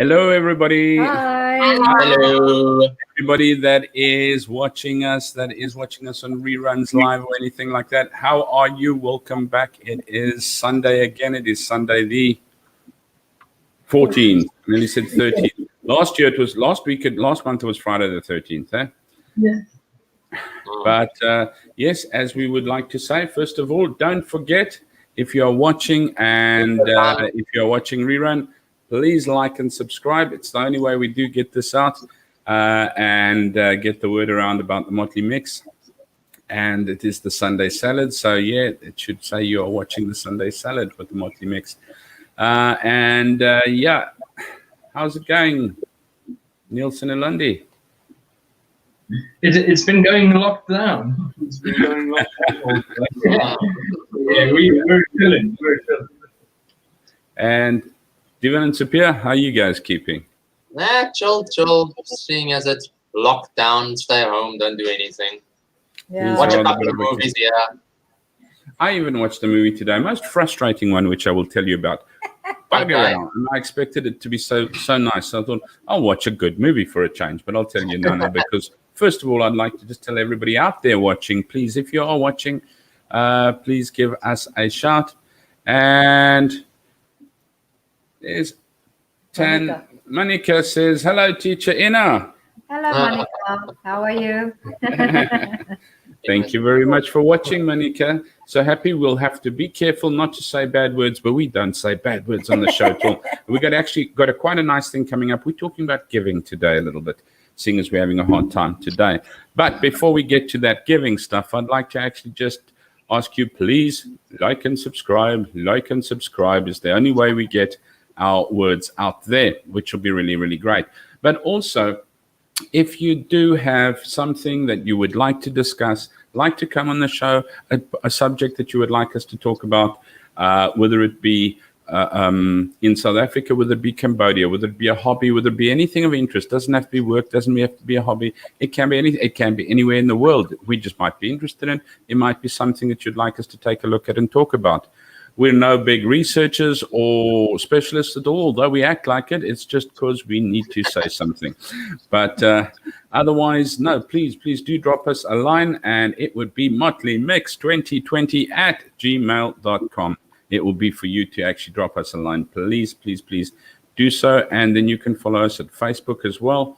Hello, everybody. Hi. Hello. Everybody that is watching us on reruns live or anything like that. How are you? Welcome back. It is Sunday again. It is Sunday the 14th. I nearly said 13th. Last month it was Friday the 13th, eh? Yes. But yes, as we would like to say, first of all, don't forget, if you are watching and if you're watching rerun, please like and subscribe. It's the only way we do get this out and get the word around about the Motley Mix. And it is the Sunday Salad. So, yeah, it should say you are watching the Sunday Salad with the Motley Mix. Yeah, how's it going, Nielsen and Lundy? It's been going locked down. It's been going locked down. Yeah, we're chilling. And Divan and Sapir, how are you guys keeping? Chill. Seeing as it's locked down, stay home, don't do anything. Yeah. Watch a rather couple of bit of a movies, yeah. I even watched a movie today, most frustrating one, which I will tell you about. Okay. And I expected it to be so nice. So I thought, I'll watch a good movie for a change. But I'll tell you no, because first of all, I'd like to just tell everybody out there watching, please, if you are watching, please give us a shout. And there's Monica says, hello, teacher Ina. Hello, Monica. How are you? Thank you very much for watching, Monica. So happy. We'll have to be careful not to say bad words, but we don't say bad words on the show at all. We've got quite a nice thing coming up. We're talking about giving today a little bit, seeing as we're having a hard time today. But before we get to that giving stuff, I'd like to actually just ask you, please like and subscribe. Like and subscribe is the only way we get our words out there, which will be really, really great. But also, if you do have something that you would like to discuss, like to come on the show, a subject that you would like us to talk about, whether it be in South Africa, whether it be Cambodia, whether it be a hobby, whether it be anything of interest, doesn't have to be work, doesn't have to be a hobby. It can be anything. It can be anywhere in the world. We just might be interested in. It might be something that you'd like us to take a look at and talk about. We're no big researchers or specialists at all, though we act like it. It's just because we need to say something. But otherwise, no, please do drop us a line, and it would be motleymix2020@gmail.com. It will be for you to actually drop us a line. Please do so. And then you can follow us at Facebook as well.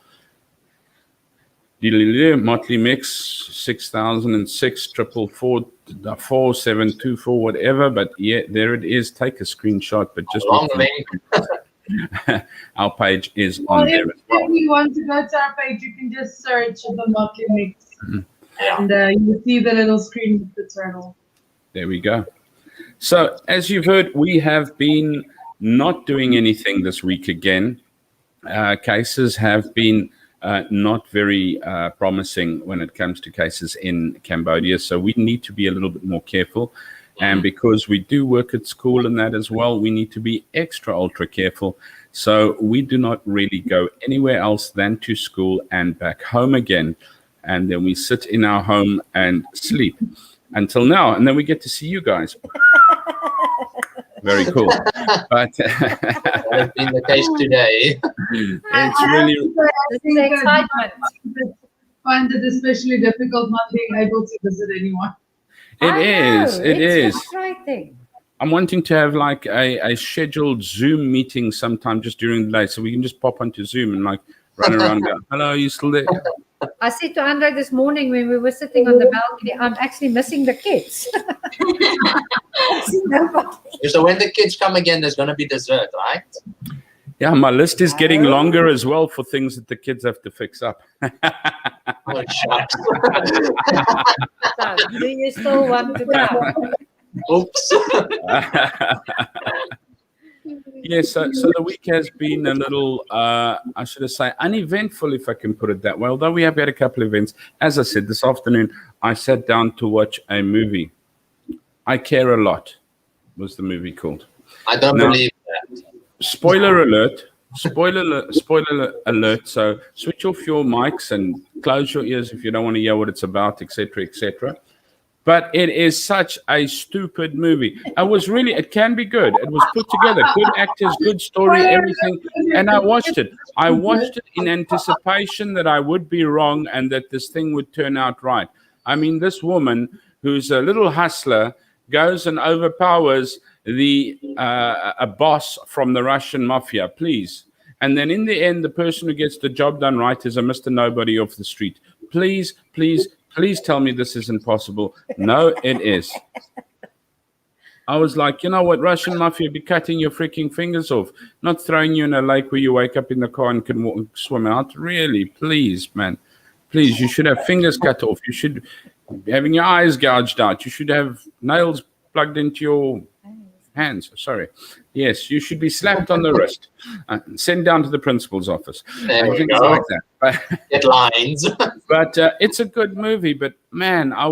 Motley Mix 6006 4444724, whatever. But yeah, there it is. Take a screenshot, but just our page is on there as well. If you want to go to our page, you can just search the Motley Mix, and you see the little screen with the turtle. There we go. So as you've heard, we have been not doing anything this week again. Cases have been not very promising when it comes to cases in Cambodia. So we need to be a little bit more careful. And because we do work at school and that as well, we need to be ultra careful. So we do not really go anywhere else than to school and back home again. And then we sit in our home and sleep until now. And then we get to see you guys. Very cool. But That's been the case today. It's really the excitement. I find it especially difficult not being able to visit anyone. It is. It's frustrating. I'm wanting to have like a scheduled Zoom meeting sometime just during the day, so we can just pop onto Zoom and like run around and go, hello, are you still there? I said to Andre this morning when we were sitting on the balcony, I'm actually missing the kids. So when the kids come again, there's going to be dessert, right? Yeah, my list is getting longer as well for things that the kids have to fix up. Oh, shucks. So, do you still want to go? Oops. Yes, so the week has been a little, I should say, uneventful, if I can put it that way. Although we have had a couple of events. As I said, this afternoon, I sat down to watch a movie. I Care a Lot was the movie called. I don't believe that. Spoiler alert. Spoiler alert. So switch off your mics and close your ears if you don't want to hear what it's about, etc., etc. But it is such a stupid movie. It can be good. It was put together, good actors, good story, everything. And I watched it. I watched it in anticipation that I would be wrong and that this thing would turn out right. I mean, this woman who's a little hustler goes and overpowers a boss from the Russian mafia, please. And then in the end, the person who gets the job done right is a Mr. Nobody off the street. Please, please, please tell me this isn't possible. No, it is. I was like, you know what, Russian mafia be cutting your freaking fingers off, not throwing you in a lake where you wake up in the car and can swim out. Really, please, man. Please, you should have fingers cut off. You should be having your eyes gouged out. You should have nails plugged into your hands. Sorry. Yes, you should be slapped on the wrist and sent down to the principal's office. There we Things go. like that. Get lines. But it's a good movie. But man, I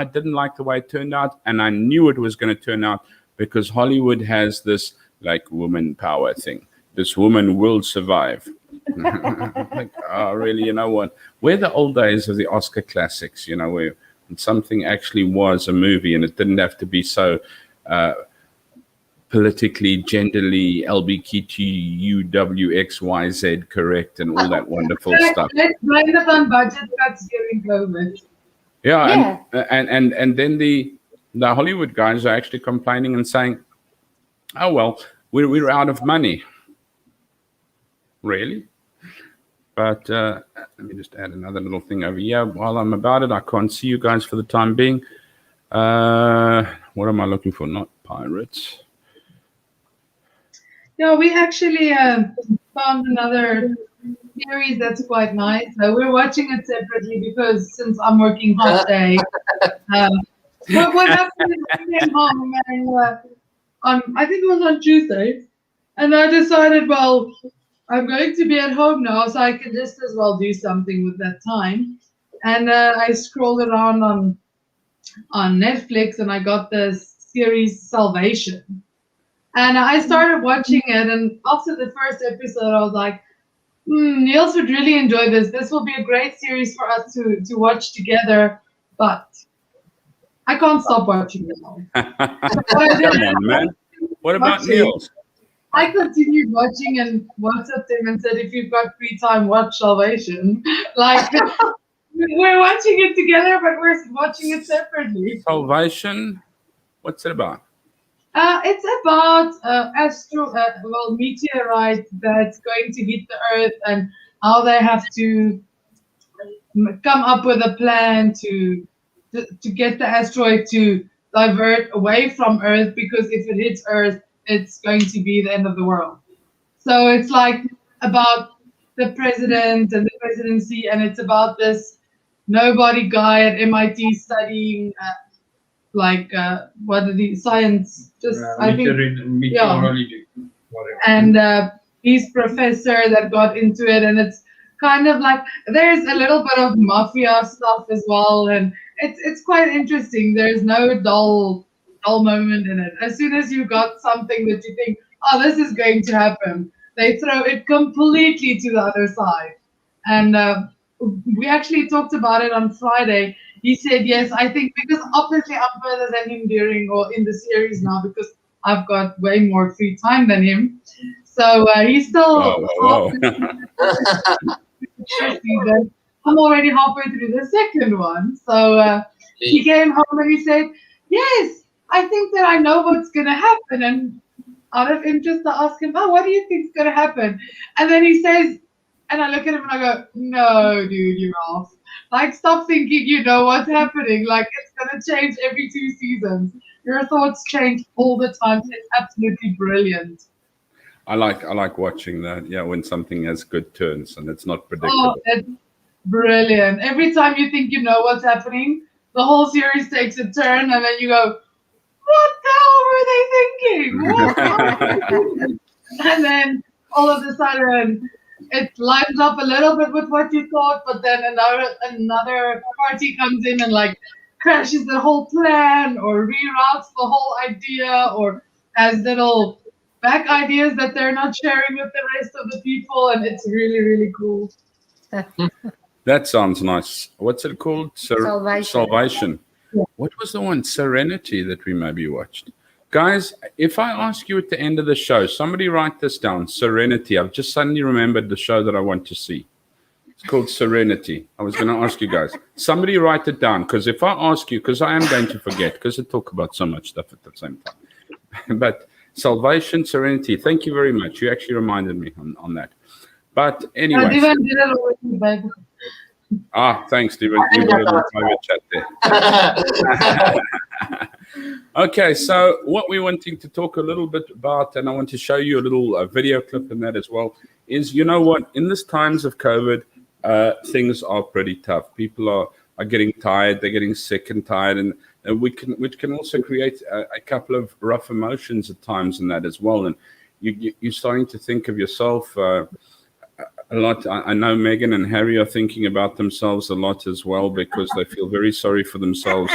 didn't like the way it turned out, and I knew it was going to turn out because Hollywood has this like woman power thing. This woman will survive. Like, oh, really? You know what? We're the old days of the Oscar classics. You know, where something actually was a movie, and it didn't have to be so politically, genderly, LBGTUWXYZ correct and all that wonderful stuff. Let's blame it on budget cuts during COVID. Yeah. And then the Hollywood guys are actually complaining and saying, oh, well, we're out of money. Really? But let me just add another little thing over here. While I'm about it, I can't see you guys for the time being. What am I looking for? Not pirates. Yeah, we actually found another series that's quite nice. We're watching it separately because since I'm working half day. But what happened is I came home and I think it was on Tuesday, and I decided, well, I'm going to be at home now, so I can just as well do something with that time. And I scrolled around on Netflix, and I got this series Salvation. And I started watching it, and after the first episode, I was like, Niels would really enjoy this. This will be a great series for us to watch together, but I can't stop watching it now. Come on, man. What about Niels? I continued watching and WhatsApped him and said, if you've got free time, watch Salvation. Like, we're watching it together, but we're watching it separately. Salvation? What's it about? It's about meteorite that's going to hit the Earth and how they have to come up with a plan to get the asteroid to divert away from Earth, because if it hits Earth, it's going to be the end of the world. So it's like about the president and the presidency, and it's about this nobody guy at MIT studying what are the science? Meteorology. Whatever. And he's professor that got into it, and it's kind of like there's a little bit of mafia stuff as well, and it's quite interesting. There's no dull moment in it. As soon as you got something that you think, oh, this is going to happen, they throw it completely to the other side. And we actually talked about it on Friday. He said, yes, I think because obviously I'm further than him in the series now, because I've got way more free time than him. So he's still season. I'm already halfway through the second one. So he came home and he said, yes, I think that I know what's going to happen. And out of interest, I asked him, oh, what do you think is going to happen? And then he says, and I look at him and I go, no, dude, you're off. Like, stop thinking you know what's happening. Like, it's going to change every 2 seasons. Your thoughts change all the time. It's absolutely brilliant. I like watching that. Yeah, when something has good turns and it's not predictable. Oh, it's brilliant. Every time you think you know what's happening, the whole series takes a turn, and then you go, what the hell were they thinking? And then all of a sudden, it lines up a little bit with what you thought, but then another party comes in and like crashes the whole plan, or reroutes the whole idea, or has little back ideas that they're not sharing with the rest of the people, and it's really, really cool. That sounds nice. What's it called? Salvation. Salvation. What was the one? Serenity that we maybe watched. Guys, if I ask you at the end of the show, somebody write this down. Serenity. I've just suddenly remembered the show that I want to see. It's called Serenity. I was going to ask you guys. Somebody write it down, because if I ask you, because I am going to forget, because I talk about so much stuff at the same time. But Salvation, Serenity. Thank you very much. You actually reminded me on that. But anyway. Divan did it already, babe. Thanks, Stephen. You did a private chat there. Okay, so what we're wanting to talk a little bit about, and I want to show you a little video clip in that as well, is, you know what, in this times of COVID, things are pretty tough. People are getting tired, they're getting sick and tired, and which can also create a couple of rough emotions at times in that as well. And you're starting to think of yourself a lot. I know Megan and Harry are thinking about themselves a lot as well, because they feel very sorry for themselves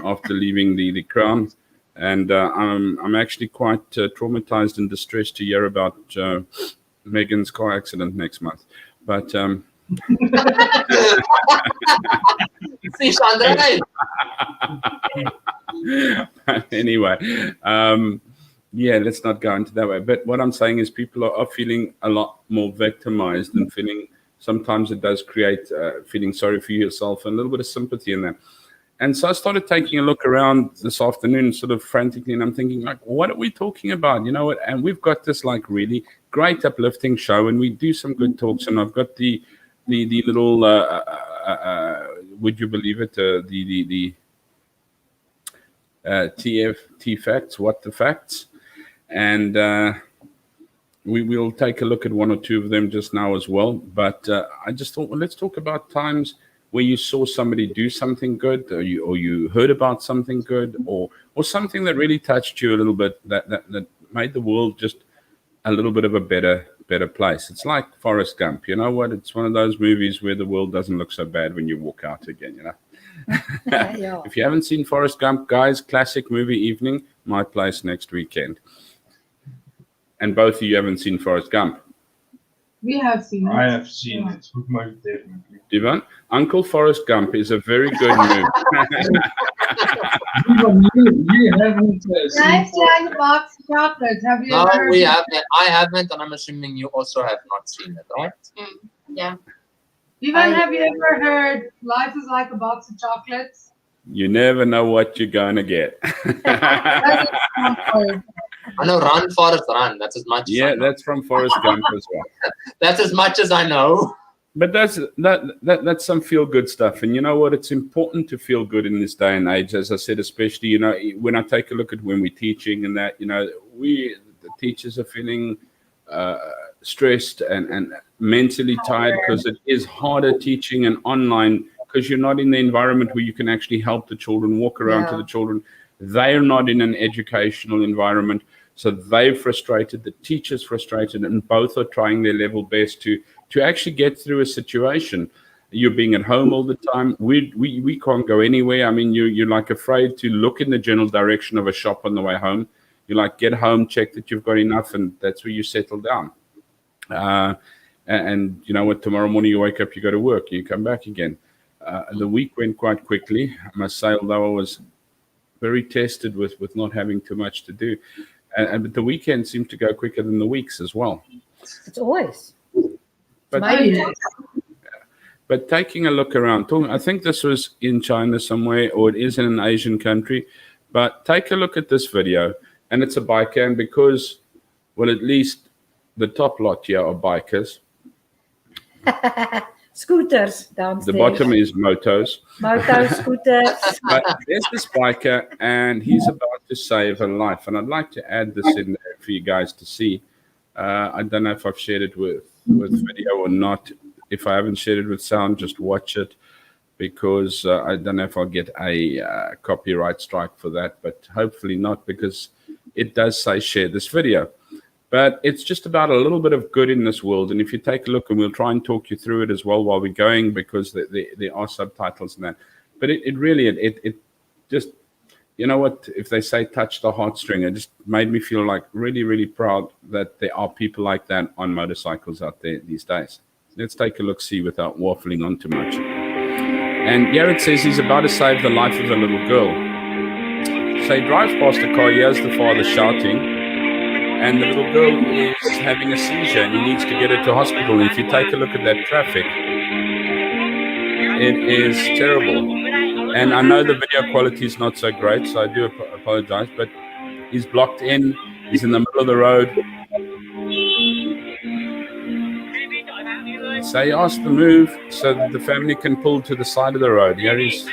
after leaving the crown. And I'm actually quite traumatized and distressed to hear about Megan's car accident next month. But See, Chandra, anyway, yeah, let's not go into that way. But what I'm saying is people are feeling a lot more victimized, and feeling, sometimes it does create feeling sorry for yourself and a little bit of sympathy in that. And so I started taking a look around this afternoon, sort of frantically, and I'm thinking, like, what are we talking about? You know what? And we've got this like really great uplifting show, and we do some good talks. And I've got the little, would you believe it? The TFT facts, what the facts, and we will take a look at one or two of them just now as well. But I just thought, well, let's talk about times where you saw somebody do something good, or you heard about something good, or something that really touched you a little bit, that made the world just a little bit of a better place. It's like Forrest Gump. You know what? It's one of those movies where the world doesn't look so bad when you walk out again, you know. Yeah. If you haven't seen Forrest Gump, guys, classic movie evening, my place next weekend. And both of you haven't seen Forrest Gump. We have seen it. I have seen it, most definitely. Divan, Uncle Forrest Gump is a very good movie. You haven't seen Nice like a box of chocolates. Have you no, ever? we haven't. I haven't, and I'm assuming you also have not seen it, right? Yeah. Divan, have you ever heard "Life is like a box of chocolates"? You never know what you're going to get. That is one word. I know Run, Forrest, Run. That's as much as I Yeah, know. that's from Forrest Gump as well. That's as much as I know. But that's some feel good stuff. And you know what? It's important to feel good in this day and age. As I said, especially, you know, when I take a look at when we're teaching and that, you know, the teachers are feeling stressed and mentally tired, because it is harder teaching and online, because you're not in the environment where you can actually help the children, walk around to the children. They're not in an educational environment. So they're frustrated, the teacher's frustrated, and both are trying their level best to actually get through a situation. You're being at home all the time. We can't go anywhere. I mean, you're like afraid to look in the general direction of a shop on the way home. You like get home, check that you've got enough, and that's where you settle down. And you know what? Tomorrow morning you wake up, you go to work, you come back again. The week went quite quickly, I must say, although I was very tested with not having too much to do. But the weekend seemed to go quicker than the weeks as well. It's always. But, but taking a look around, I think this was in China somewhere, or it is in an Asian country. But take a look at this video, and it's a biker, and because, well, at least the top lot here are bikers. Scooters downstairs. The bottom is motos. Moto scooters. But there's this biker, and he's about to save a life. And I'd like to add this in there for you guys to see. I don't know if I've shared it with video or not. If I haven't shared it with sound, just watch it, because I don't know if I'll get a copyright strike for that, but hopefully not, because it does say share this video. But it's just about a little bit of good in this world. And if you take a look, and we'll try and talk you through it as well while we're going, because there are subtitles in that. But it really just, you know what, if they say touch the heartstring, it just made me feel like really, really proud that there are people like that on motorcycles out there these days. Let's take a look, see, without waffling on too much. And Jared says he's about to save the life of a little girl. So he drives past the car, he hears the father shouting, and the little girl is having a seizure and he needs to get her to hospital. And if you take a look at that traffic, it is terrible. And I know the video quality is not so great, so I do apologize, but he's blocked in, he's in the middle of the road. So he asked to move so that the family can pull to the side of the road. Here he's...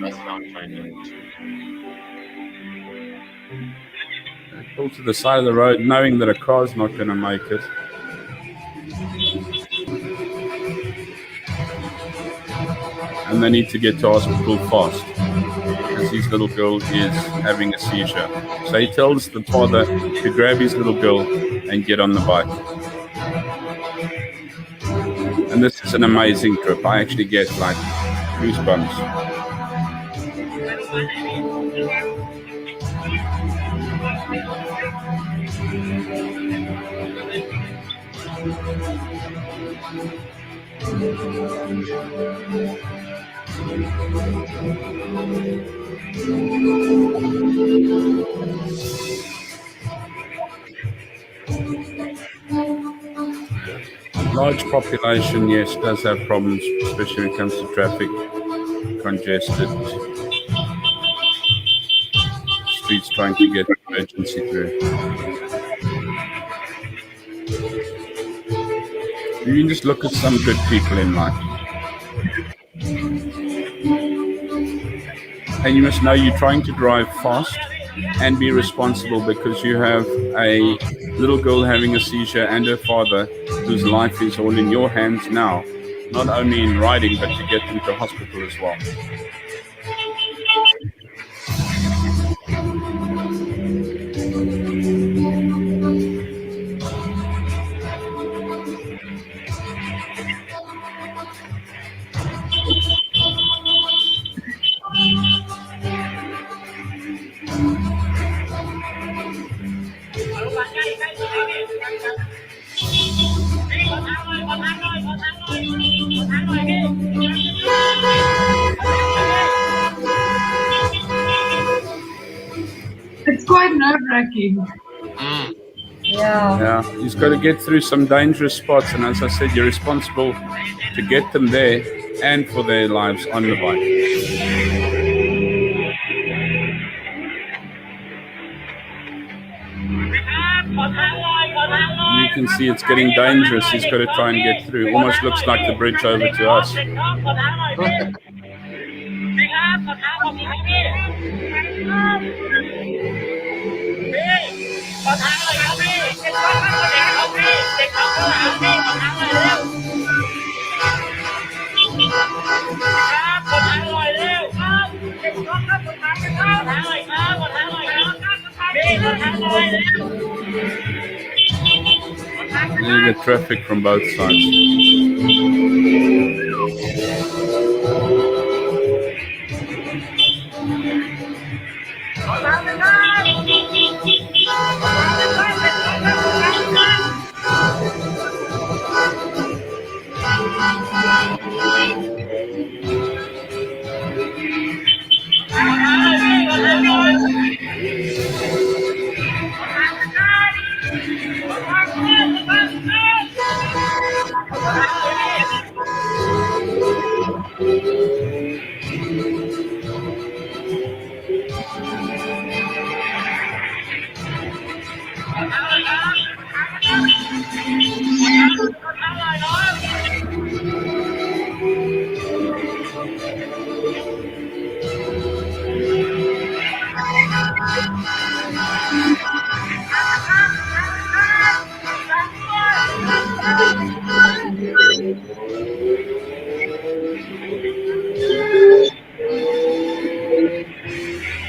That's what I'm trying to do. Pull to the side of the road, knowing that a car's not going to make it. And they need to get to hospital fast because his little girl is having a seizure. So he tells the father to grab his little girl and get on the bike. And this is an amazing trip. I actually get like goosebumps. Large population, yes, does have problems, especially when it comes to traffic, congested streets trying to get emergency through. You can just look at some good people in life. And you must know you're trying to drive fast and be responsible because you have a little girl having a seizure and her father whose life is all in your hands now, not only in riding, but to get them to hospital as well. It's quite nerve-wracking. Yeah. Yeah, he's got to get through some dangerous spots, and as I said, you're responsible to get them there and for their lives on the bike. You can see it's getting dangerous. He's got to try and get through. Almost looks like the bridge over to us. You get traffic from both sides. Is that close?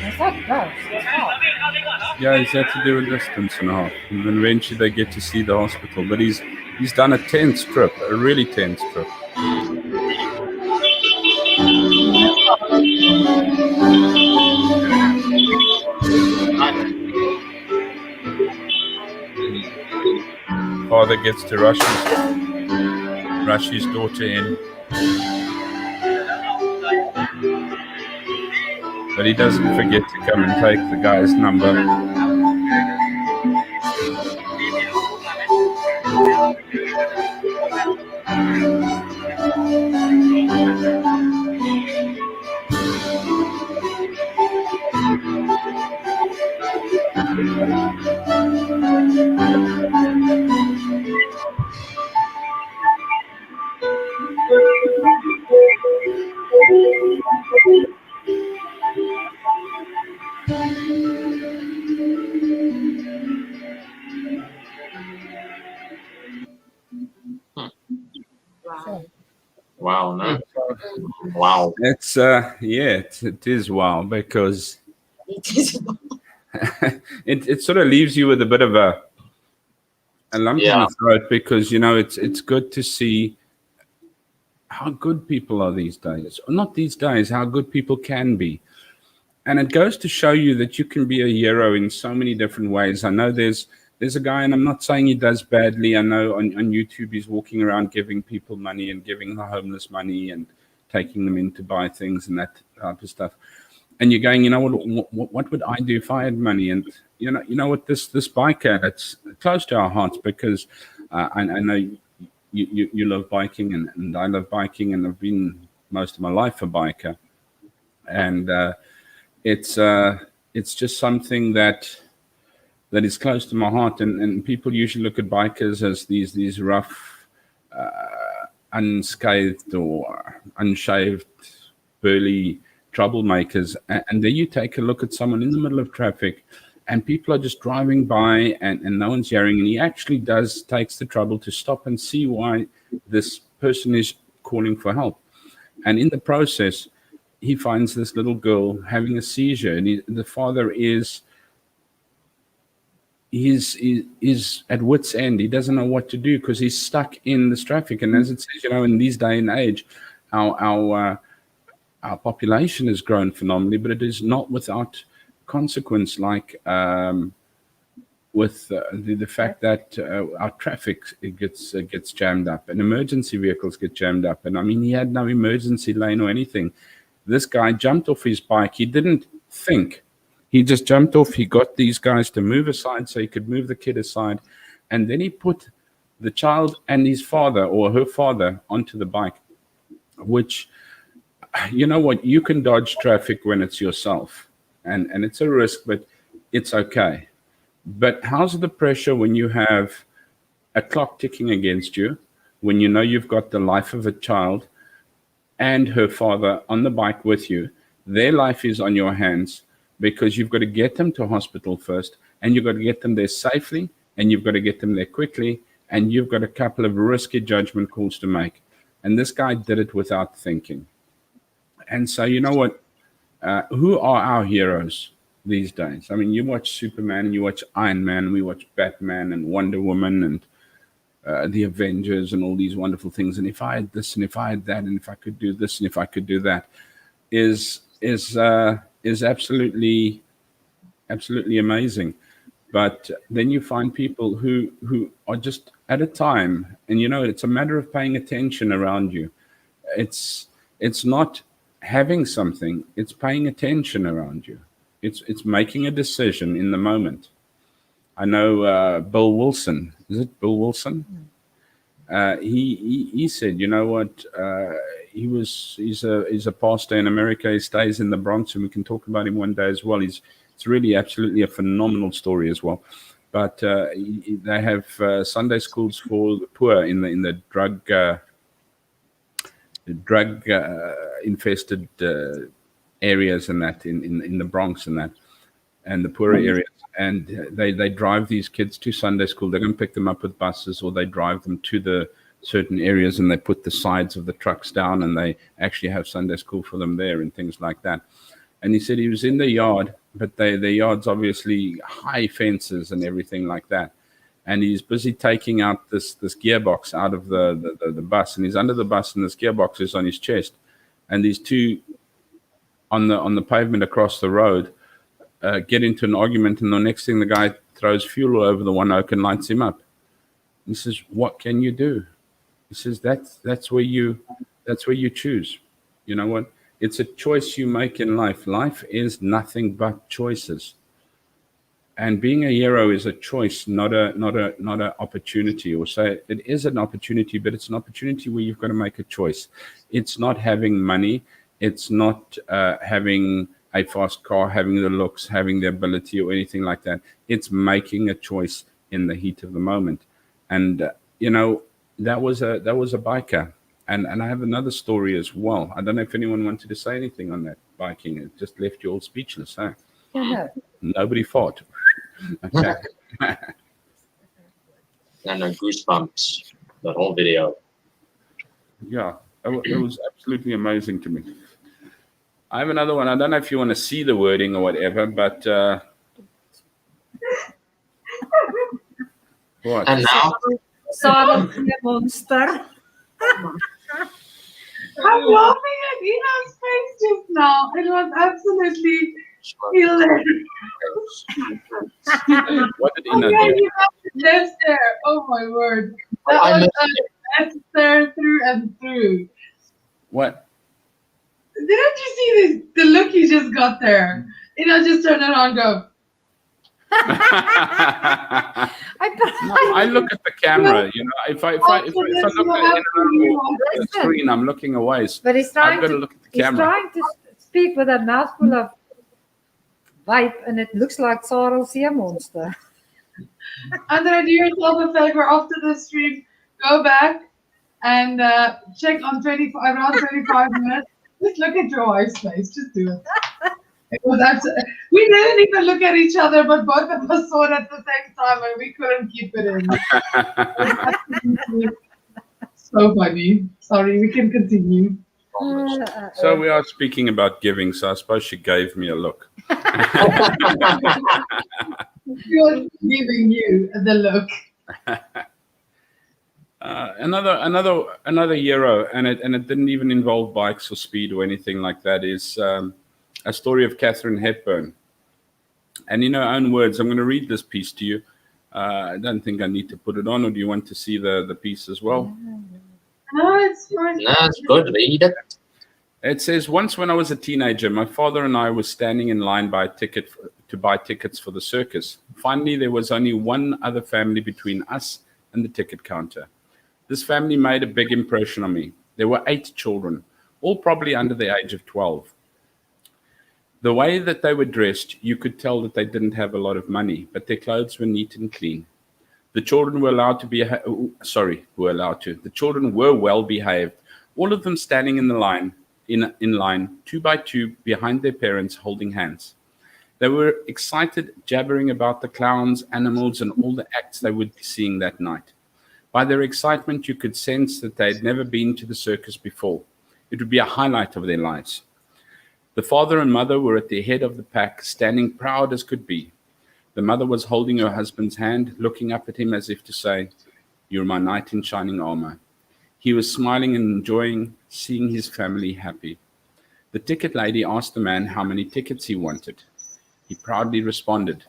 It's hot. Yeah, he's had to do a distance and a half, and then eventually they get to see the hospital. But he's done a tense trip, a really tense trip. father gets to rush his daughter in. But he doesn't forget to come and take the guy's number. So, Wow, no? Wow. It's it is wow, because it sort of leaves you with a bit of a lump in Yeah. the throat, because it's good to see how good people are these days. Or not these days, how good people can be. And it goes to show you that you can be a hero in so many different ways. I know there's a guy, and I'm not saying he does badly. I know on YouTube he's walking around giving people money and giving the homeless money and taking them in to buy things and that type of stuff. And you're going, what would I do if I had money? And you know what, this biker, it's close to our hearts, because I know you love biking, and I love biking, and I've been most of my life a biker, and it's just something that is close to my heart. And people usually look at bikers as these rough, unscathed or unshaved, burly troublemakers. And then you take a look at someone in the middle of traffic, and people are just driving by, and no one's hearing, and he actually takes the trouble to stop and see why this person is calling for help. And in the process, he finds this little girl having a seizure, and the father is at wit's end. He doesn't know what to do, because he's stuck in this traffic. And as it says, in this day and age, our population has grown phenomenally, but it is not without consequence, like with the fact that our traffic gets jammed up, and emergency vehicles get jammed up. And I mean, he had no emergency lane or anything. This guy jumped off his bike. He didn't think. He just jumped off. He got these guys to move aside so he could move the kid aside. And then he put the child and his father, or her father, onto the bike, which, you know what, you can dodge traffic when it's yourself. And it's a risk, but it's okay. But how's the pressure when you have a clock ticking against you, when you know you've got the life of a child and her father on the bike with you? Their life is on your hands, because you've got to get them to hospital first, and you've got to get them there safely, and you've got to get them there quickly, and you've got a couple of risky judgment calls to make. And this guy did it without thinking. And so, you know what? Who are our heroes these days? I mean, you watch Superman, and you watch Iron Man, and we watch Batman and Wonder Woman and the Avengers and all these wonderful things. And if I had this, and if I had that, and if I could do this, and if I could do that, is absolutely amazing. But then you find people who are just at a time, and it's a matter of paying attention around you. It's not having something, it's paying attention around you. It's making a decision in the moment. I know Bill Wilson. Is it Bill Wilson? He said, you know what? He's a pastor in America. He stays in the Bronx, and we can talk about him one day as well. It's really absolutely a phenomenal story as well. But they have Sunday schools for the poor in the drug infested areas, and that in the Bronx and the poorer areas. And they drive these kids to Sunday school. They're going to pick them up with buses, or they drive them to the certain areas, and they put the sides of the trucks down, and they actually have Sunday school for them there and things like that. And he said he was in the yard, but their yard's obviously high fences and everything like that. And he's busy taking out this gearbox out of the bus, and he's under the bus, and this gearbox is on his chest. And these two on the pavement across the road get into an argument, and the next thing, the guy throws fuel all over the one oak and lights him up. He says, what can you do? He says, that's where you choose. You know what? It's a choice you make in life. Life is nothing but choices. And being a hero is a choice, not a opportunity. Or say it is an opportunity, but it's an opportunity where you've got to make a choice. It's not having money. It's not having a fast car, having the looks, having the ability, or anything like that. It's making a choice in the heat of the moment. And that was a biker. And I have another story as well. I don't know if anyone wanted to say anything on that biking. It just left you all speechless, huh? Yeah, no. Nobody fought. Okay. And goosebumps, that whole video. Yeah, it was absolutely amazing to me. I have another one. I don't know if you want to see the wording or whatever, but what? And now, Sarah monster. I'm laughing at Ina's face just now. It was absolutely hilarious. What did Oh, Ina yeah, do? you have the left there. Oh my word. I That was missed that's there through and through. What? Didn't you see this? The look he just got there. Ina just turned around and go, I look at the camera. If I look at the screen, I'm looking away. But he's I've trying got to to, look at the he's camera. trying to speak with a mouthful of vape, and it looks like Sarah's sea monster. Andrea, do yourself a favor after the stream. Go back and check on around 25 minutes. Just look at your wife's face. Just do it. It was we didn't even look at each other, but both of us saw it at the same time, and we couldn't keep it in. So funny. Sorry, we can continue. So we are speaking about giving, so I suppose she gave me a look. She was giving you the look. Another hero, and it didn't even involve bikes or speed or anything like that, is a story of Katharine Hepburn. And in her own words, I'm going to read this piece to you. I don't think I need to put it on, or do you want to see the piece as well? No, it's fine. no, it's good. Read it. It says, once when I was a teenager, my father and I were standing in line to buy tickets for the circus. Finally, there was only one other family between us and the ticket counter. This family made a big impression on me. There were 8 children, all probably under the age of 12. The way that they were dressed, you could tell that they didn't have a lot of money, but their clothes were neat and clean. The children were The children were well behaved. All of them standing in the line, in line, 2 by 2, behind their parents, holding hands. They were excited, jabbering about the clowns, animals, and all the acts they would be seeing that night. By their excitement, you could sense that they had never been to the circus before. It would be a highlight of their lives. The father and mother were at the head of the pack, standing proud as could be. The mother was holding her husband's hand, looking up at him as if to say, "You're my knight in shining armor." He was smiling and enjoying seeing his family happy. The ticket lady asked the man how many tickets he wanted. He proudly responded,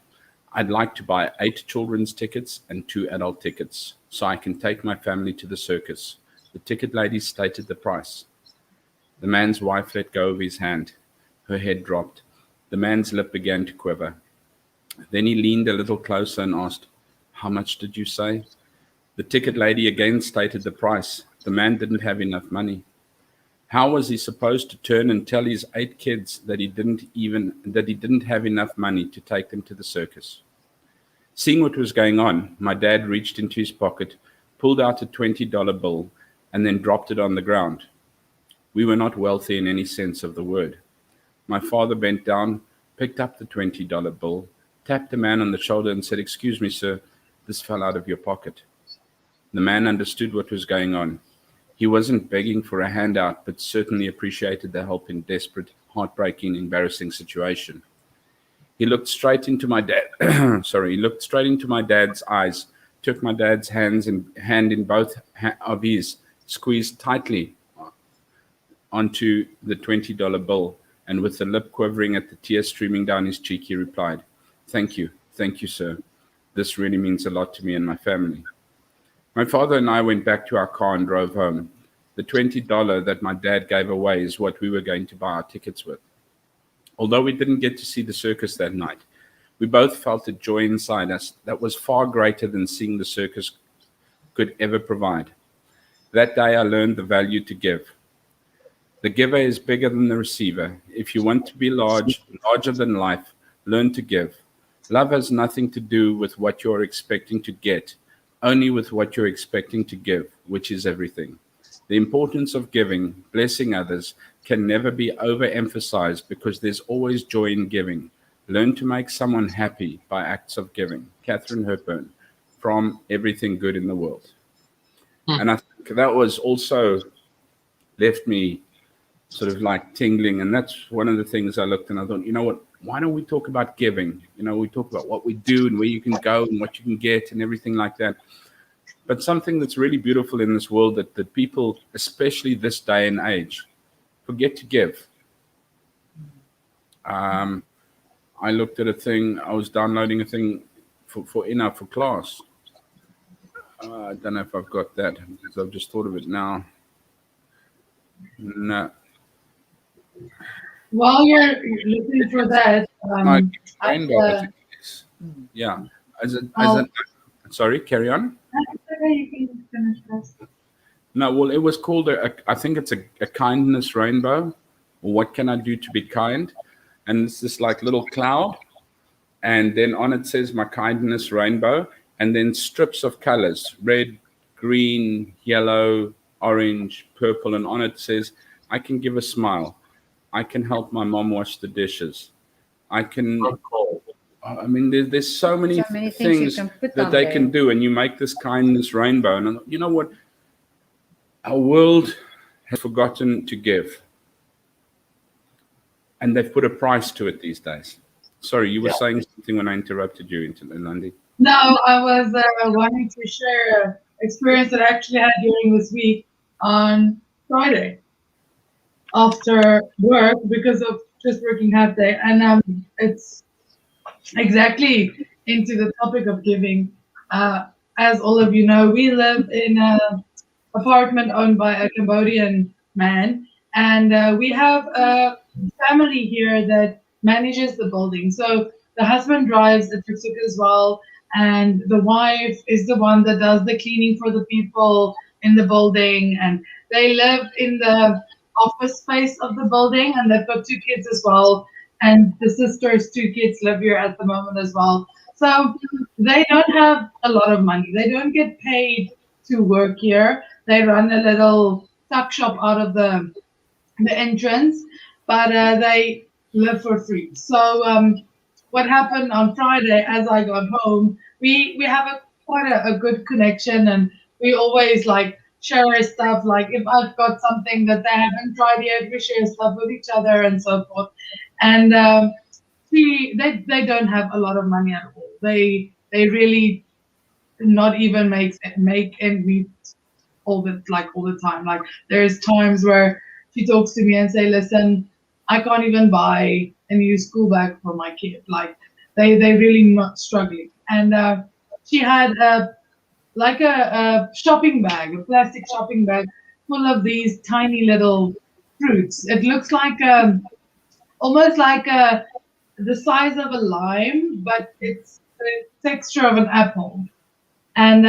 "I'd like to buy 8 children's tickets and 2 adult tickets, so I can take my family to the circus." The ticket lady stated the price. The man's wife let go of his hand. Her head dropped. The man's lip began to quiver. Then he leaned a little closer and asked, "How much did you say?" The ticket lady again stated the price. The man didn't have enough money. How was he supposed to turn and tell his 8 kids that he didn't have enough money to take them to the circus? Seeing what was going on, my dad reached into his pocket, pulled out a $20 bill, and then dropped it on the ground. We were not wealthy in any sense of the word. My father bent down, picked up the $20 bill, tapped the man on the shoulder and said, "Excuse me, sir, this fell out of your pocket." The man understood what was going on. He wasn't begging for a handout, but certainly appreciated the help in desperate, heartbreaking, embarrassing situation. He looked straight into my dad's eyes, took my dad's hand in both of his, squeezed tightly onto the $20 bill, and with the lip quivering at the tears streaming down his cheek, he replied, thank you, sir. This really means a lot to me and my family." My father and I went back to our car and drove home. The $20 that my dad gave away is what we were going to buy our tickets with. Although we didn't get to see the circus that night, we both felt a joy inside us that was far greater than seeing the circus could ever provide. That day I learned the value to give. The giver is bigger than the receiver. If you want to be larger than life, learn to give. Love has nothing to do with what you're expecting to get, only with what you're expecting to give, which is everything. The importance of giving, blessing others, can never be overemphasized because there's always joy in giving. Learn to make someone happy by acts of giving. Catherine Hepburn, from Everything Good in the World. And I think that was also left me sort of like tingling. And that's one of the things I looked and I thought, you know what, why don't we talk about giving? You know, we talk about what we do and where you can go and what you can get and everything like that. But something that's really beautiful in this world that people, especially this day and age, forget to give. I looked at a thing, I was downloading a thing for Ina for class. I don't know if I've got that because I've just thought of it now. No. While you're looking for that, yeah. Oh. Sorry, carry on. You can finish this. No, well, it was called, I think it's a kindness rainbow. What can I do to be kind? And it's this like little cloud. And then on it says my kindness rainbow. And then strips of colors, red, green, yellow, orange, purple. And on it says, I can give a smile. I can help my mom wash the dishes. I can... I mean, there's so many things that they can do, and you make this kindness rainbow. And you know what? Our world has forgotten to give, and they've put a price to it these days. Sorry, you were saying something when I interrupted you, Nandi. No, I was wanting to share an experience that I actually had during this week on Friday after work because of just working half day, and it's exactly into the topic of giving. As all of you know, we live in an apartment owned by a Cambodian man, and we have a family here that manages the building. So the husband drives the tuk-tuk as well, and the wife is the one that does the cleaning for the people in the building, and they live in the office space of the building, and they've got 2 kids as well. And the sister's 2 kids live here at the moment as well. So they don't have a lot of money. They don't get paid to work here. They run a little tuck shop out of the entrance, but they live for free. So what happened on Friday as I got home, we have quite a good connection, and we always like share stuff. Like if I've got something that they haven't tried yet, we share stuff with each other and so forth. And they don't have a lot of money at all. They really not even make ends meet all the time. Like there's times where she talks to me and say, listen, I can't even buy a new school bag for my kid. Like they really not struggling. And she had a shopping bag, a plastic shopping bag full of these tiny little fruits. It looks like almost like the size of a lime, but it's the texture of an apple. And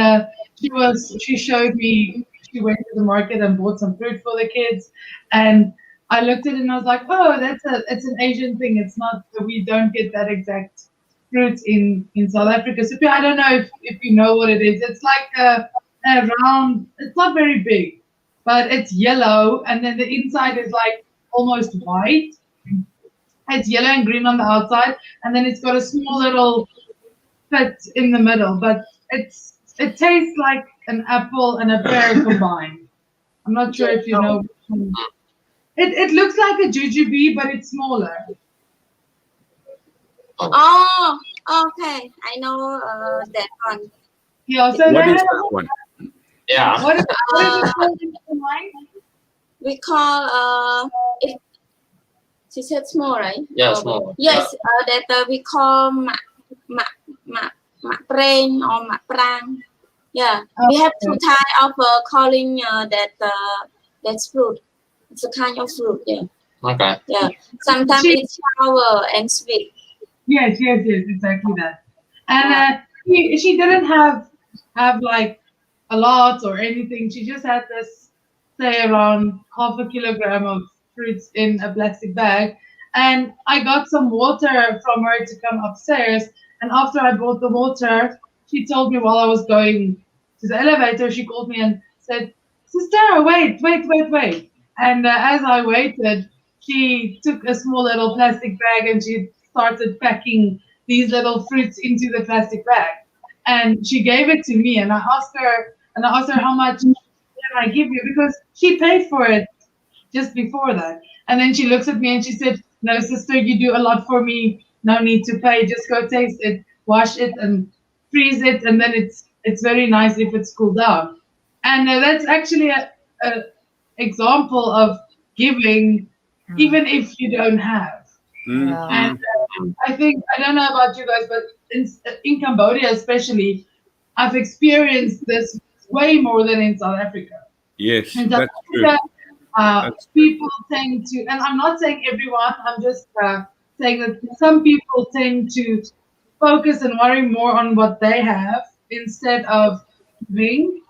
she showed me, she went to the market and bought some fruit for the kids. And I looked at it and I was like, oh, it's an Asian thing. It's not, we don't get that exact fruit in South Africa. So I don't know if you know what it is. It's like a round, it's not very big, but it's yellow. And then the inside is like almost white. It's yellow and green on the outside, and then it's got a small little pit in the middle. But it tastes like an apple and a pear combined. I'm not sure if you know. It looks like a jujube, but it's smaller. Oh, okay. I know that one. Yeah. So what is that one? Yeah. What is it called in Khmer? We call she said small, right? Yeah, small. Yes, that we call mak prang or mak prang. Yeah, we have two type of calling that's fruit. It's a kind of fruit. Yeah, Okay. yeah. Sometimes it's sour and sweet. Yes, exactly that. And she didn't have like a lot or anything. She just had this, say, around half a kilogram of fruits in a plastic bag. And I got some water from her to come upstairs. And after I bought the water, she told me while I was going to the elevator, she called me and said, "Sister, wait." And as I waited, she took a small little plastic bag and she started packing these little fruits into the plastic bag. And she gave it to me, and I asked her how much can I give you, because she paid for it just before that. And then she looks at me and she said, "No, sister, you do a lot for me. No need to pay. Just go taste it, wash it, and freeze it, and then it's very nice if it's cooled down." And that's actually a example of giving, even if you don't have. Mm. And I think, I don't know about you guys, but in Cambodia especially, I've experienced this way more than in South Africa. Yes, In South that's true. Africa, That's true. people tend to, and I'm not saying everyone, I'm just saying that some people tend to focus and worry more on what they have instead of giving.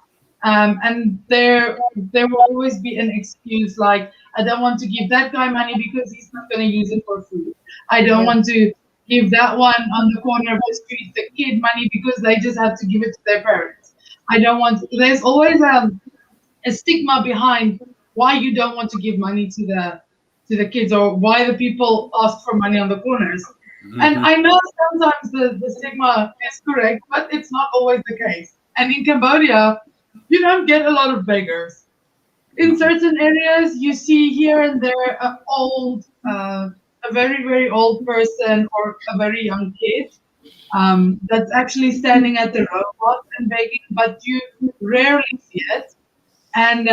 And there will always be an excuse like, "I don't want to give that guy money because he's not going to use it for food. I don't want to give that one on the corner of the street the kid money because they just have to give it to their parents. I don't want." There's always a stigma behind why you don't want to give money to the kids, or why the people ask for money on the corners. And I know sometimes the stigma is correct, but it's not always the case. And in Cambodia, you don't get a lot of beggars. In certain areas, you see here and there a very, very old person or a very young kid that's actually standing at the robot and begging, but you rarely see it. And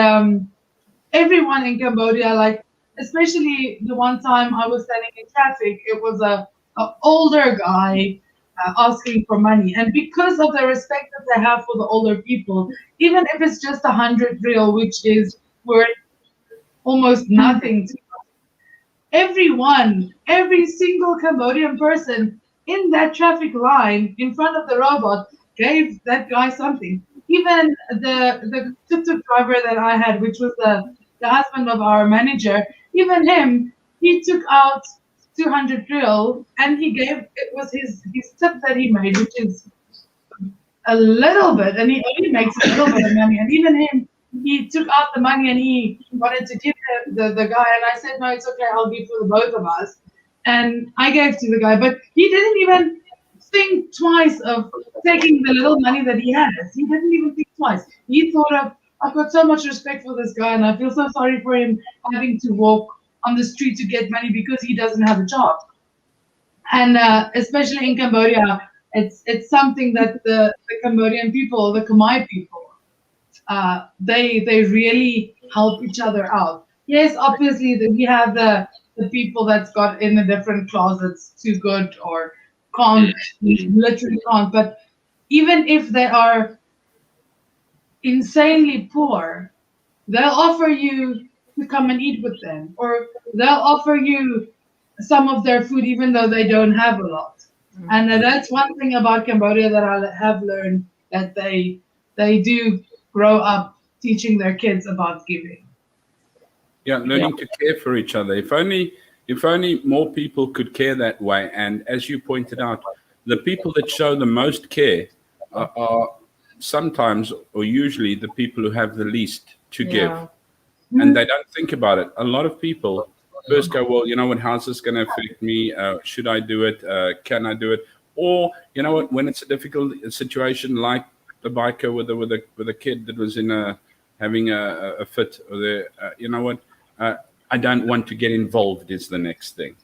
everyone in Cambodia, like, especially the one time I was standing in traffic, it was a older guy asking for money, and because of the respect that they have for the older people, even if it's just 100 real, which is worth almost nothing to everyone, every single Cambodian person in that traffic line in front of the robot gave that guy something. Even the tuk-tuk driver that I had, which was the husband of our manager, even him, he took out 200 real and he gave, it was his tip that he made, which is a little bit, and he only makes a little bit of money. And even him, he took out the money and he wanted to give the guy. And I said, "No, it's okay. I'll give for the both of us." And I gave to the guy, but he didn't even think twice of taking the little money that he has. He didn't even think twice. He thought of, "I've got so much respect for this guy, and I feel so sorry for him having to walk on the street to get money because he doesn't have a job." And especially in Cambodia, it's something that the Cambodian people, the Khmer people, they really help each other out. Yes, obviously we have the people that's got in a different closets, too good or can't, literally can't. But even if they are insanely poor, they'll offer you to come and eat with them, or they'll offer you some of their food even though they don't have a lot. And that's one thing about Cambodia that I have learned, that they do grow up teaching their kids about giving. Yeah, learning to care for each other. If only more people could care that way. And as you pointed out, the people that show the most care are sometimes or usually the people who have the least to give. And they don't think about it. A lot of people first go, "Well, you know what, how's this going to affect me? Should I do it? Can I do it?" Or, you know what, when it's a difficult situation like the biker with a kid that was having a fit, or you know what, I don't want to get involved is the next thing.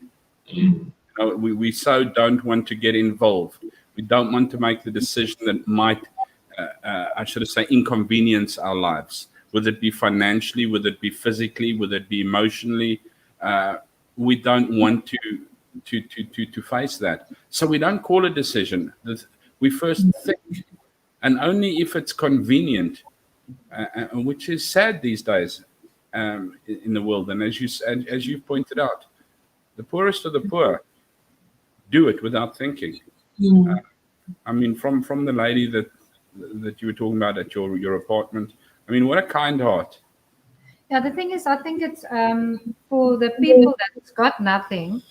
We so don't want to get involved. We don't want to make the decision that might, I should say, inconvenience our lives. Would it be financially? Would it be physically? Would it be emotionally? We don't want to face that. So we don't call a decision. We first think and only if it's convenient, which is sad these days in the world. And as you pointed out, the poorest of the poor do it without thinking. I mean, from the lady that you were talking about at your apartment. I mean, what a kind heart. Yeah, the thing is, I think it's for the people that's got nothing.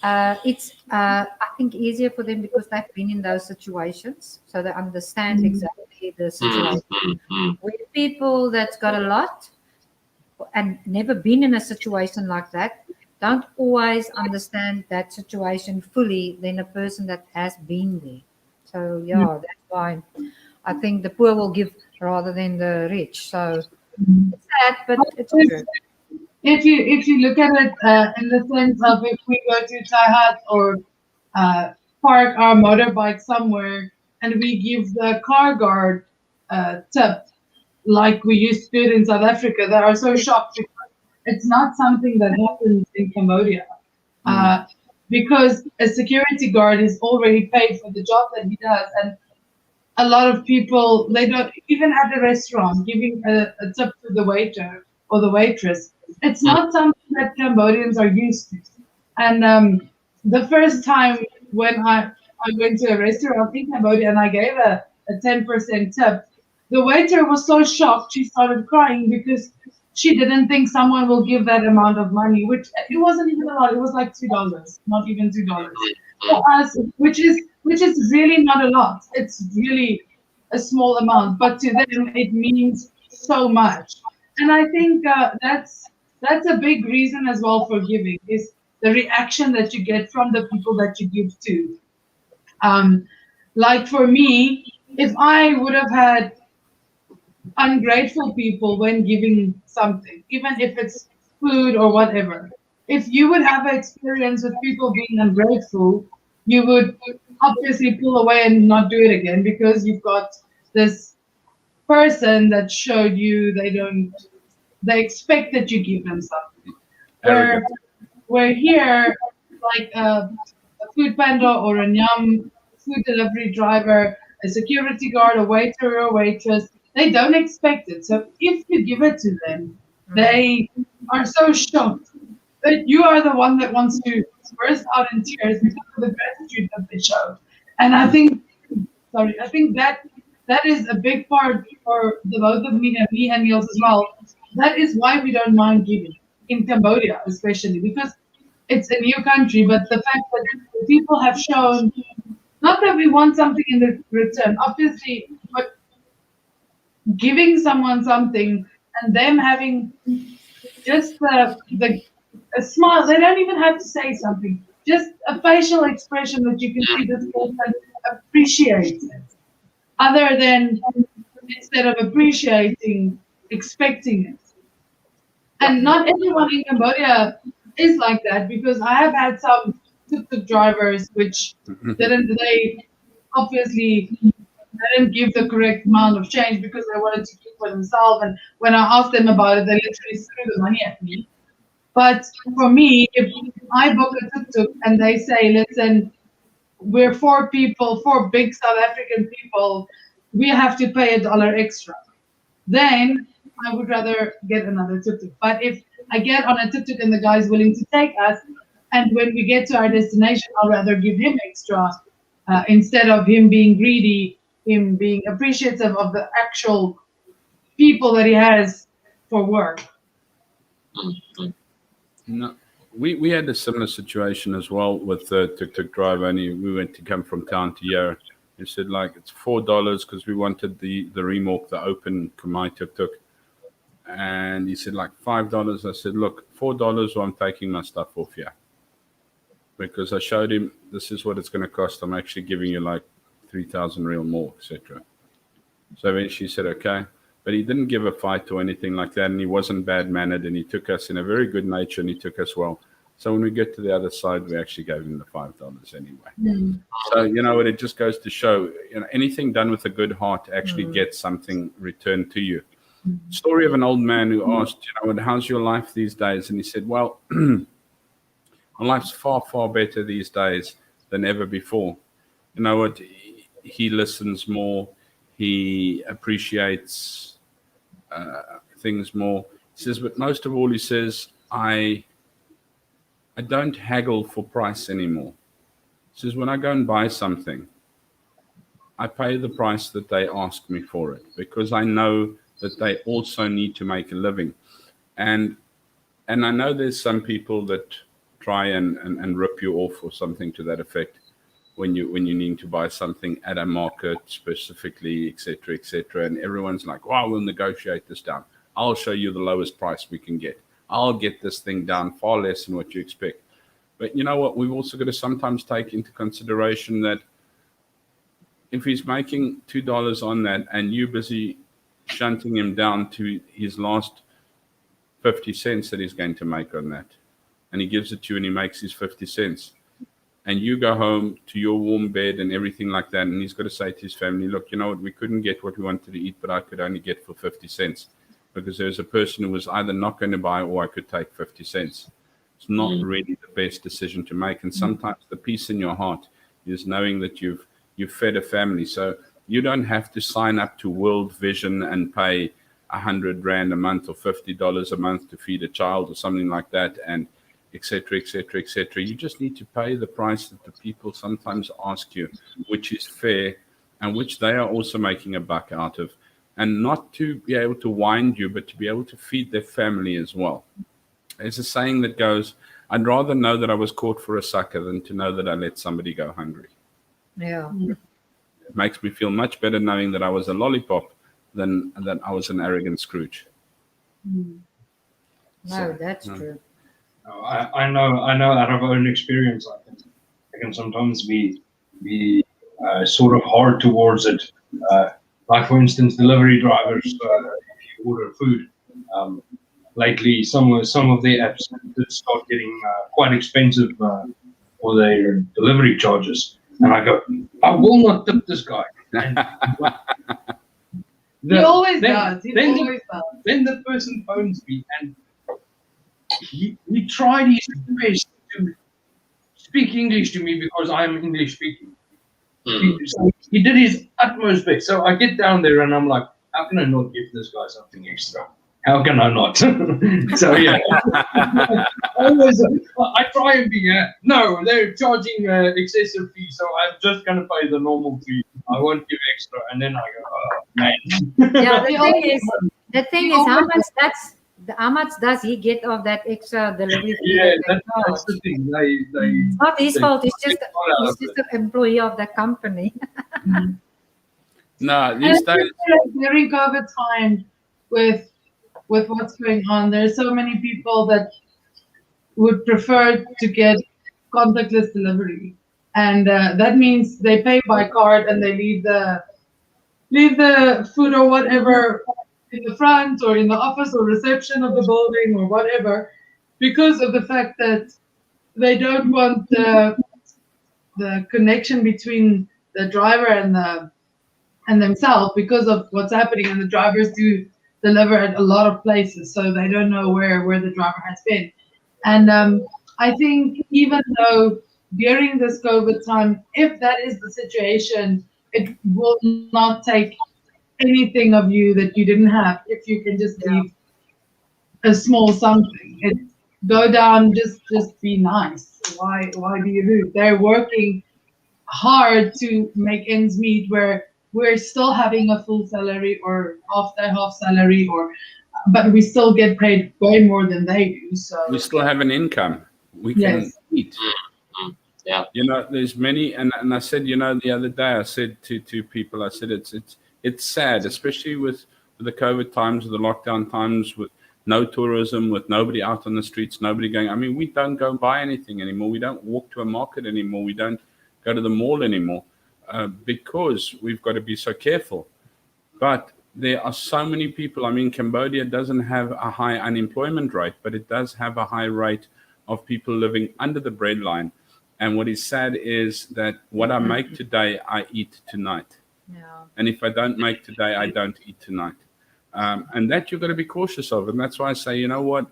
It's I think easier for them because they've been in those situations, so they understand exactly the situation. With people that's got a lot and never been in a situation like that, don't always understand that situation fully than a person that has been there. So yeah, that's why I think the poor will give rather than the rich. So it's sad, but it's true. If you look at it in the sense of if we go to Chai or park our motorbike somewhere and we give the car guard tip like we used to do it in South Africa, they are so shocked because it's not something that happens in Cambodia. Because a security guard is already paid for the job that he does, and a lot of people, they don't even at the restaurant giving a tip to the waiter or the waitress. It's not something that Cambodians are used to. And the first time when I went to a restaurant in Cambodia and I gave a 10% tip, the waiter was so shocked she started crying because she didn't think someone will give that amount of money, which it wasn't even a lot. It was like $2, not even $2 for us, which is really not a lot. It's really a small amount, but to them it means so much. And I think that's a big reason as well for giving is the reaction that you get from the people that you give to. Like for me, if I would have had ungrateful people when giving something, even if it's food or whatever. If you would have an experience with people being ungrateful, you would obviously pull away and not do it again because you've got this person that showed you they expect that you give them something. Where here, like a food panda or a Nyam food delivery driver, a security guard, a waiter or waitress, they don't expect it. So if you give it to them, they are so shocked that you are the one that wants to burst out in tears because of the gratitude that they show. And I think that is a big part for the both of me and Niels as well. That is why we don't mind giving in Cambodia, especially because it's a new country, but the fact that the people have shown not that we want something in the return, obviously, but giving someone something and them having just a smile. They don't even have to say something. Just a facial expression that you can see this person appreciates it. Other than instead of appreciating, expecting it. And not everyone in Cambodia is like that because I have had some tuk-tuk drivers which they obviously didn't give the correct amount of change because they wanted to keep for themselves. And when I asked them about it, they literally threw the money at me. But for me, if I book a tuk-tuk and they say, listen, we're four big South African people, we have to pay $1 extra, then I would rather get another tuk-tuk. But if I get on a tuk-tuk and the guy is willing to take us, and when we get to our destination, I'll rather give him extra instead of him being greedy, him being appreciative of the actual people that he has for work. No, we had a similar situation as well with the tuk-tuk driver, and we went to come from town to here. He said, like, it's $4 because we wanted the remork, the open Khmer tuk-tuk. And he said, like, $5. I said, look, $4 or I'm taking my stuff off here. Because I showed him, this is what it's going to cost. I'm actually giving you like 3,000 real more, etc. So eventually he said, okay. But he didn't give a fight or anything like that. And he wasn't bad-mannered. And he took us in a very good nature and he took us well. So when we get to the other side, we actually gave him the $5 anyway. So, it just goes to show, anything done with a good heart actually gets something returned to you. Story of an old man who asked, how's your life these days? And he said, well, my life's far, far better these days than ever before. You know what? He listens more. He appreciates things more. He says, but most of all, he says, I don't haggle for price anymore. He says, when I go and buy something, I pay the price that they ask me for it, because I know that they also need to make a living. And I know there's some people that try and rip you off or something to that effect when you need to buy something at a market specifically, etc., and everyone's like, "Wow, we'll negotiate this down. I'll show you the lowest price we can get. I'll get this thing down far less than what you expect." But you know what? We've also got to sometimes take into consideration that if he's making $2 on that and you're busy shunting him down to his last 50 cents that he's going to make on that, and he gives it to you and he makes his 50 cents, and you go home to your warm bed and everything like that, and he's got to say to his family, look, you know what, we couldn't get what we wanted to eat, but I could only get for 50 cents because there's a person who was either not going to buy or I could take 50 cents. It's not really the best decision to make. And sometimes the peace in your heart is knowing that you've fed a family. So you don't have to sign up to World Vision and pay 100 Rand a month or $50 a month to feed a child or something like that, and etc. You just need to pay the price that the people sometimes ask you, which is fair and which they are also making a buck out of, and not to be able to wind you, but to be able to feed their family as well. There's a saying that goes, I'd rather know that I was caught for a sucker than to know that I let somebody go hungry. Yeah. It makes me feel much better knowing that I was a lollipop than that I was an arrogant Scrooge. No, that's true. I know out of own experience, I can sometimes be sort of hard towards it. Like for instance, delivery drivers, if you order food, lately some of the apps did start getting quite expensive for their delivery charges, and I go, I will not tip this guy. He always does. Then the person phones me, and he tried his best to speak English to me because I'm English speaking. So he did his utmost best. So I get down there and I'm like, how can I not give this guy something extra? How can I not? So yeah, always I try and be no, they're charging excessive fee, so I'm just gonna pay the normal fee. I won't give extra, and then I go, oh man. Yeah, the thing is, how much does he get of that extra delivery fee? Yeah, that's the thing. It's not his fault. He's just an employee of the company. No, these days during COVID time, with what's going on, there's so many people that would prefer to get contactless delivery, and that means they pay by card and they leave the food or whatever in the front or in the office or reception of the building or whatever, because of the fact that they don't want the connection between the driver and themselves, because of what's happening, and the drivers do deliver at a lot of places, so they don't know where the driver has been. And I think even though during this COVID time, if that is the situation, it will not take anything of you that you didn't have if you can just leave a small something. Go down, just be nice. Why do you do? They're working hard to make ends meet, where we're still having a full salary or half salary, but we still get paid way more than they do. So we still have an income. We can eat. Yeah. You know, there's many, and I said, you know, the other day I said to people, I said it's sad, especially with the COVID times, with the lockdown times, with no tourism, with nobody out on the streets, nobody going. I mean, we don't go and buy anything anymore. We don't walk to a market anymore. We don't go to the mall anymore. Because we've got to be so careful. But there are so many people. I mean, Cambodia doesn't have a high unemployment rate, but it does have a high rate of people living under the breadline. And what is sad is that what I make today, I eat tonight. Yeah. And if I don't make today, I don't eat tonight. And that you've got to be cautious of. And that's why I say, you know what?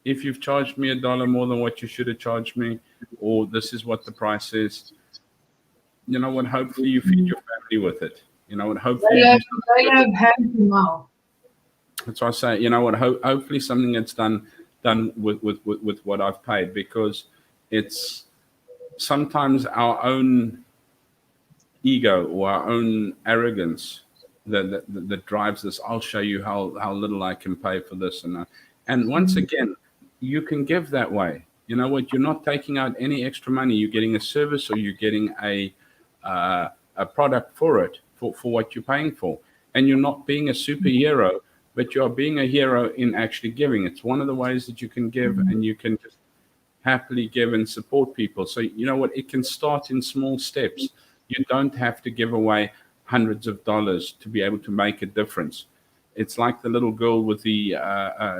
If you've charged me $1 more than what you should have charged me, or this is what the price is, you know what, hopefully you feed your family with it. You know what? Hopefully, They have hand to mouth. that's why I say, you know what? Hopefully, something gets done with what I've paid, because it's sometimes our own ego or our own arrogance that drives this. I'll show you how little I can pay for this and that. And once again, you can give that way. You know what? You're not taking out any extra money. You're getting a service, or you're getting a product for it, for what you're paying for. And you're not being a superhero, but you're being a hero in actually giving. It's one of the ways that you can give, and you can just happily give and support people. So you know what? It can start in small steps. You don't have to give away hundreds of dollars to be able to make a difference. It's like the little girl with the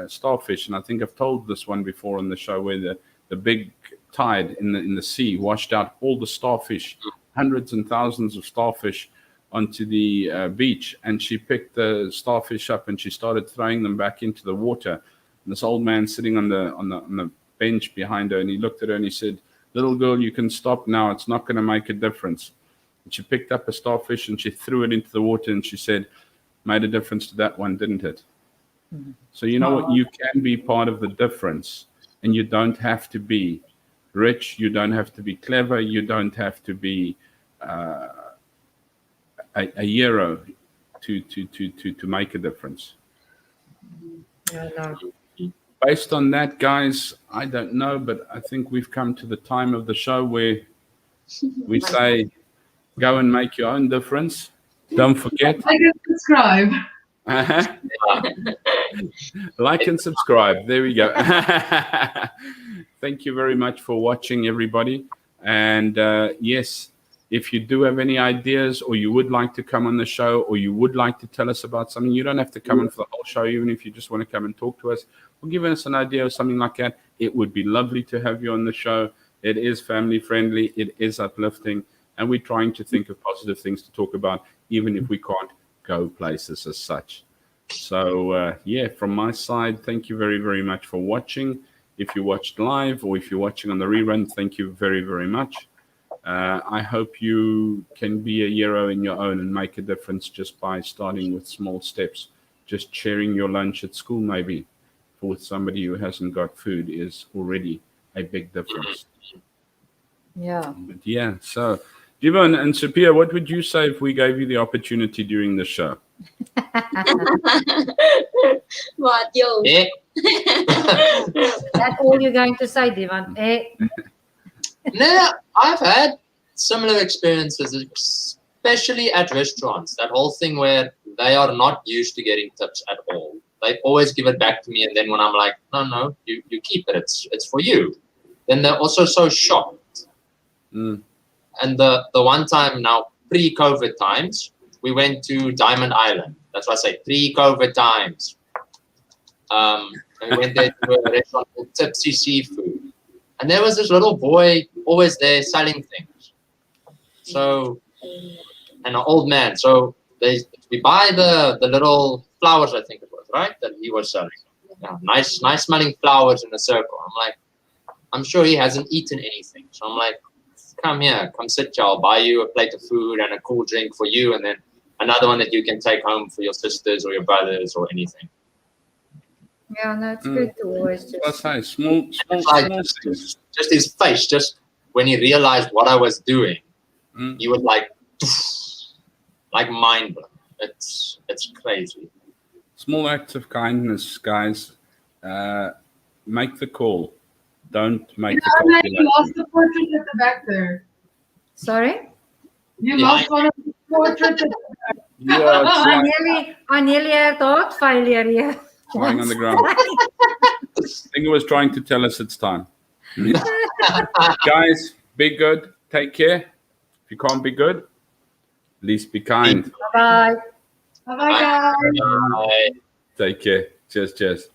starfish, and I think I've told this one before on the show, where the big tide in the sea washed out all the starfish, hundreds and thousands of starfish, onto the beach, and she picked the starfish up and she started throwing them back into the water. And this old man sitting on the bench behind her, and he looked at her and he said, "Little girl, you can stop now. It's not going to make a difference." And she picked up a starfish and she threw it into the water, and she said, "Made a difference to that one, didn't it?" So you know what? You can be part of the difference, and you don't have to be rich. You don't have to be clever. You don't have to be a hero to make a difference. No. Based on that, guys, I don't know, but I think we've come to the time of the show where we say, go and make your own difference. Don't forget. Like and subscribe. Like and subscribe. There we go. Thank you very much for watching, everybody. And yes, if you do have any ideas, or you would like to come on the show, or you would like to tell us about something, you don't have to come on for the whole show. Even if you just want to come and talk to us or give us an idea or something like that, it would be lovely to have you on the show. It is family friendly. It is uplifting. And we're trying to think of positive things to talk about, even if we can't go places as such. So, yeah, from my side, thank you very, very much for watching. If you watched live, or if you're watching on the rerun, thank you very, very much. I hope you can be a hero in your own and make a difference just by starting with small steps. Just sharing your lunch at school, maybe, with somebody who hasn't got food, is already a big difference. Yeah. But yeah, so Jivan and Sophia, what would you say if we gave you the opportunity during the show? What you? Eh? That's all you're going to say, Divan. No, I've had similar experiences, especially at restaurants. That whole thing where they are not used to getting tips at all. They always give it back to me, and then when I'm like, no, you keep it. It's for you. Then they're also so shocked. Mm. And the one time now, pre-COVID times, we went to Diamond Island. That's why I say pre-COVID times. And we went there to a restaurant called Tipsy Seafood. And there was this little boy always there selling things. So, and an old man. So we buy the little flowers, I think it was, right? That he was selling. Yeah, nice smelling flowers in a circle. I'm like, I'm sure he hasn't eaten anything. So I'm like, come here, come sit here. I'll buy you a plate of food and a cool drink for you. And then another one that you can take home for your sisters or your brothers or anything. Yeah, no, it's good to always Let's just. say small Like, things. just his face, just when he realized what I was doing, he was like mind blown. It's crazy. Small acts of kindness, guys. Make the call. Don't make the call. Anna, you lost the portrait at the back there. Sorry? You Yeah, lost one of the portraits at the back. Yeah, it's I nearly had heart failure here. lying on the ground. I think it was trying to tell us it's time. Guys, be good. Take care. If you can't be good, at least be kind. Bye-bye. Bye-bye, guys. Bye. Take care. Cheers.